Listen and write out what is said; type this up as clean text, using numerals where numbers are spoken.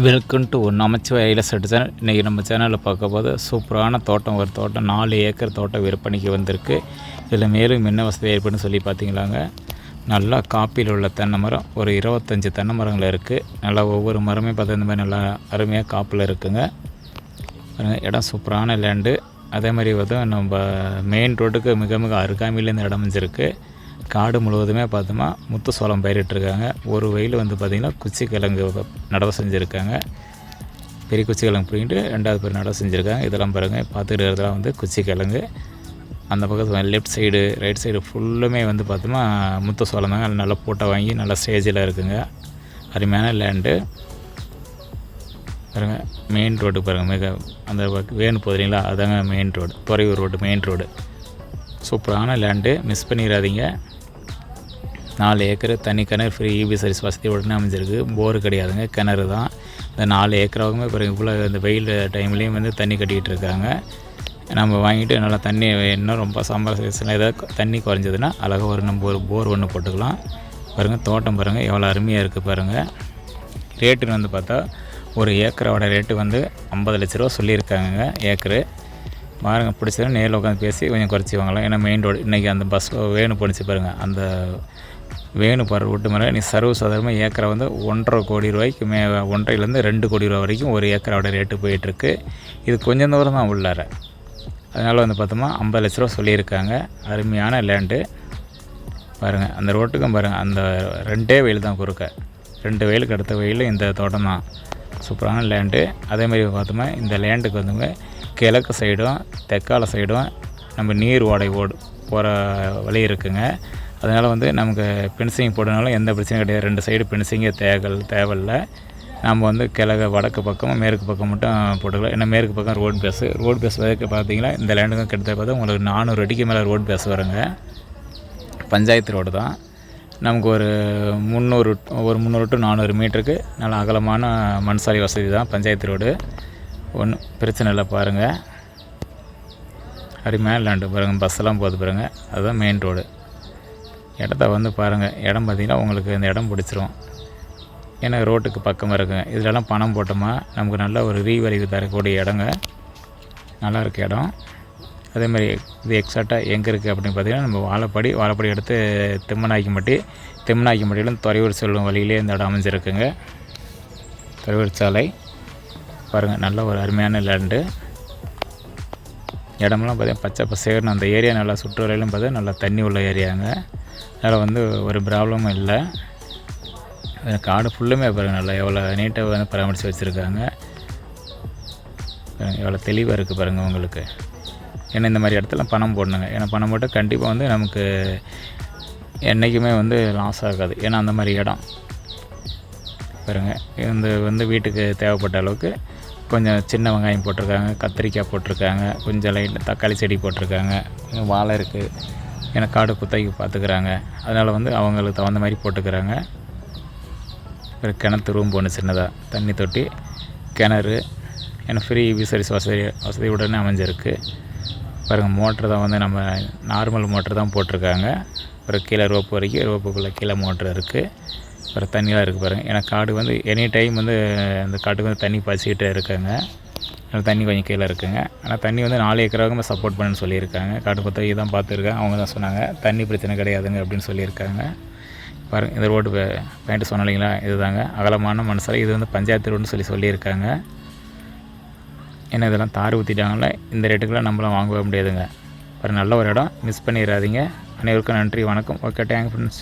Welcome to Namachivaya real estate channel. இன்றைக்கி நம்ம சேனலில் பார்க்க போது சூப்பரான தோட்டம், ஒரு தோட்டம் 4 ஏக்கர் தோட்டம் விற்பனைக்கு வந்திருக்கு. இதில் மேலும் என்ன வசதி ஏற்படுன்னு சொல்லி பார்த்தீங்களாங்க, நல்லா காப்பியில் உள்ள தென்னை மரம் ஒரு 25 தென்னை மரங்கள் இருக்குது. நல்லா ஒவ்வொரு மரமே பார்த்தா இந்த மாதிரி நல்லா அருமையாக காப்பில் இருக்குங்க. இடம் சூப்பரான லேண்டு. அதே மாதிரி வந்து நம்ம மெயின் ரோட்டுக்கு மிக மிக அருகாமையில் இந்த இடம் அமைஞ்சிருக்கு. காடு முழுவதுமே பார்த்தோமா முத்து சோளம் பயிரிட்டுருக்காங்க. ஒரு வெயில் வந்து பார்த்திங்கன்னா குச்சி கிழங்கு நடவு செஞ்சுருக்காங்க. பெரிய குச்சி கிழங்கு பிடிங்கிட்டு 2வது பேர் நடவு செஞ்சுருக்காங்க. இதெல்லாம் பாருங்கள், பார்த்துட்டு இருக்கிறதெல்லாம் வந்து குச்சி கிழங்கு. அந்த பக்கத்தில் லெஃப்ட் சைடு ரைட் சைடு ஃபுல்லுமே வந்து பார்த்தோமா முத்து சோளம் தாங்க. நல்லா போட்டை வாங்கி நல்லா ஸ்டேஜில் இருக்குங்க. அருமையான லேண்டு பாருங்கள். மெயின் ரோடு பாருங்கள், மிக அந்த வேணும் போதுறீங்களா, அதாங்க main road, Thuraiyur road main road. சூப்பரான லேண்டு, மிஸ் பண்ணிடாதீங்க. 4 ஏக்கர் தனி கிணறு, ஃப்ரீ இபி சர்வீஸ் வசதி உடனே அமைஞ்சிருக்கு. போரு கிடையாதுங்க, கிணறு தான். இந்த 4 ஏக்கராகுமே பிறகு இவ்வளோ இந்த வெயில் டைம்லேயும் வந்து தண்ணி கட்டிக்கிட்டு இருக்காங்க. நம்ம வாங்கிட்டு நல்லா தண்ணி இன்னும் ரொம்ப சம்மர் சீசனில் ஏதாவது தண்ணி குறைஞ்சதுன்னா அழகாக நம்ம ஒரு போர் ஒன்று போட்டுக்கலாம். பாருங்கள் தோட்டம் பாருங்கள் எவ்வளோ அருமையாக இருக்குது பாருங்கள். ரேட்டுன்னு வந்து பார்த்தா ஒரு ஏக்கரோட ரேட்டு வந்து 50 லட்ச ரூபா சொல்லியிருக்காங்க ஏக்கரு. பாருங்கள், பிடிச்சதும் நேரில் உட்காந்து பேசி கொஞ்சம் குறைச்சி வாங்கலாம். ஏன்னா மெயின் ரோடு இன்றைக்கி அந்த பஸ் வேணும் போணுச்சு பாருங்கள். அந்த வேணும் போகிற ரூட்டு மேலே நீ சர்வசாதாரணமாக ஏக்கரை வந்து 1.5 கோடி ரூபாய்க்கு 1.5லேருந்து 2 கோடி ரூபா வரைக்கும் ஒரு ஏக்கரோட ரேட்டு போயிட்டுருக்கு. இது கொஞ்சம் தூரம் தான் உள்ளார. அதனால் வந்து பார்த்தோமா 50 லட்ச ரூபா சொல்லியிருக்காங்க. அருமையான லேண்டு பாருங்கள். அந்த ரோட்டுக்கும் பாருங்கள், அந்த 2 வெயில் தான் குறுக்க, 2 வெயிலுக்கு அடுத்த வெயில் இந்த தோட்டம் தான். சூப்பரான லேண்டு. அதேமாதிரி பார்த்தோமா இந்த லேண்டுக்கு வந்துங்க கிழக்கு சைடும் தெற்கால சைடும் நம்ம நீர் ஓடை போகிற வழி இருக்குங்க. அதனால் வந்து நமக்கு பென்சிங் போடுறதுனால எந்த பிரச்சனையும் கிடையாது. 2 சைடு பென்சிங்கே தேவையில்லை. நம்ம வந்து வடக்கு பக்கமும் மேற்கு பக்கம் மட்டும் போட்டுக்கலாம். ஏன்னா மேற்கு பக்கம் ரோடு பேஸ் வரைக்கும் பார்த்தீங்கன்னா இந்த லேண்டுக்கும் கிட்டத்தட்ட பார்த்தா உங்களுக்கு 400 அடிக்கு மேலே ரோடு பேஸ் வருங்க. பஞ்சாயத்து ரோடு தான். நமக்கு ஒரு 300 to 400 மீட்டருக்கு நல்ல அகலமான மண் சாலை வசதி தான் பஞ்சாயத்து ரோடு. ஒன்றும் பிரச்சனை இல்லை பாருங்கள். அருமையான லேண்டு பாருங்கள், பஸ்ஸெல்லாம் போகுது பாருங்கள். அதுதான் மெயின் ரோடு. இடத்த வந்து பாருங்கள், இடம் பார்த்திங்கன்னா உங்களுக்கு இந்த இடம் பிடிச்சிரும். ஏன்னா ரோட்டுக்கு பக்கமாக இருக்குங்க. இதிலலாம் பணம் போட்டோமா நமக்கு நல்ல ஒரு ரீவலிவு தரக்கூடிய இடங்க. நல்லா இருக்க இடம். அதேமாதிரி இது எக்ஸாக்டாக எங்கே இருக்குது அப்படின்னு பார்த்திங்கன்னா நம்ம வாழைப்படி எடுத்து திம்மநாய்க்கும்பட்டியிலும் துறையூர் செல்லும் வழியிலே இந்த இடம் அமைஞ்சிருக்குங்க. துறையூர் சாலை பாருங்கள், நல்ல ஒரு அருமையான லேண்டு. இடமெல்லாம் பார்த்தீங்கன்னா பச்சை பசேர்னு அந்த ஏரியா நல்லா சுற்றுவரையிலும் பார்த்தா நல்லா தண்ணி உள்ள ஏரியாங்க. அதனால் வந்து ஒரு ப்ராப்ளமும் இல்லை. காடு ஃபுல்லுமே பாருங்கள் நல்லா எவ்வளோ நீட்டாக வந்து பராமரித்து வச்சுருக்காங்க. எவ்வளோ தெளிவாக இருக்குது பாருங்கள் உங்களுக்கு. ஏன்னா இந்த மாதிரி இடத்துல பணம் போடணுங்க. ஏன்னா பணம் போட்டால் கண்டிப்பாக வந்து நமக்கு என்றைக்குமே வந்து லாஸ் ஆகாது. ஏன்னா அந்த மாதிரி இடம் பாருங்கள். இந்த வந்து வீட்டுக்கு தேவைப்பட்ட அளவுக்கு கொஞ்சம் சின்ன வெங்காயம் போட்டிருக்காங்க, கத்திரிக்காய் போட்டிருக்காங்க, கொஞ்சம் லைட் தக்காளி செடி போட்டிருக்காங்க, வாழை இருக்குது. ஏன்னா காடு குத்தகைக்கு பார்த்துக்கிறாங்க. அதனால் வந்து அவங்களுக்கு தகுந்த மாதிரி போட்டுக்கிறாங்க. அப்புறம் கிணத்து ரூம் போன சின்னதாக தண்ணி தொட்டி கிணறு. ஏன்னா ஃப்ரீ இபி சர்வீஸ் வசதி உடனே அமைஞ்சிருக்கு பாருங்கள். மோட்ரு தான் வந்து நம்ம நார்மல் மோட்ரு தான் போட்டிருக்காங்க. அப்புறம் கீழே ரோப்புக்குள்ளே கீழே மோட்ரு இருக்குது. அப்புறம் தண்ணியெலாம் இருக்குது பாருங்கள். ஏன்னா காடு வந்து எனி டைம் வந்து அந்த காட்டுக்கு வந்து தண்ணி பாய்ச்சிக்கிட்டே இருக்காங்க. தண்ணி கொஞ்சம் கீழே இருக்குங்க. ஆனால் தண்ணி வந்து 4 ஏக்கராக சப்போர்ட் பண்ணுன்னு சொல்லியிருக்காங்க. காட்டு குத்தகை தான் பார்த்துருக்கேன். அவங்க தான் சொன்னாங்க தண்ணி பிரச்சனை கிடையாதுங்க அப்படின்னு சொல்லியிருக்காங்க. பாருங்கள், இந்த ரோடு பாயிண்ட்டு சொன்னோம் இல்லைங்களா, இது தாங்க அகலமான மண் சாலை. இது வந்து பஞ்சாயத்து ரோடுன்னு சொல்லியிருக்காங்க. ஏன்னா இதெல்லாம் தார் ஊற்றிட்டாங்களே, இந்த ரேட்டுக்கெலாம் நம்மளாம் வாங்கவே முடியாதுங்க. பாருங்கள், நல்ல ஒரு இடம், மிஸ் பண்ணிடாதீங்க. அனைவருக்கும் நன்றி, வணக்கம். Okay, thanks friends.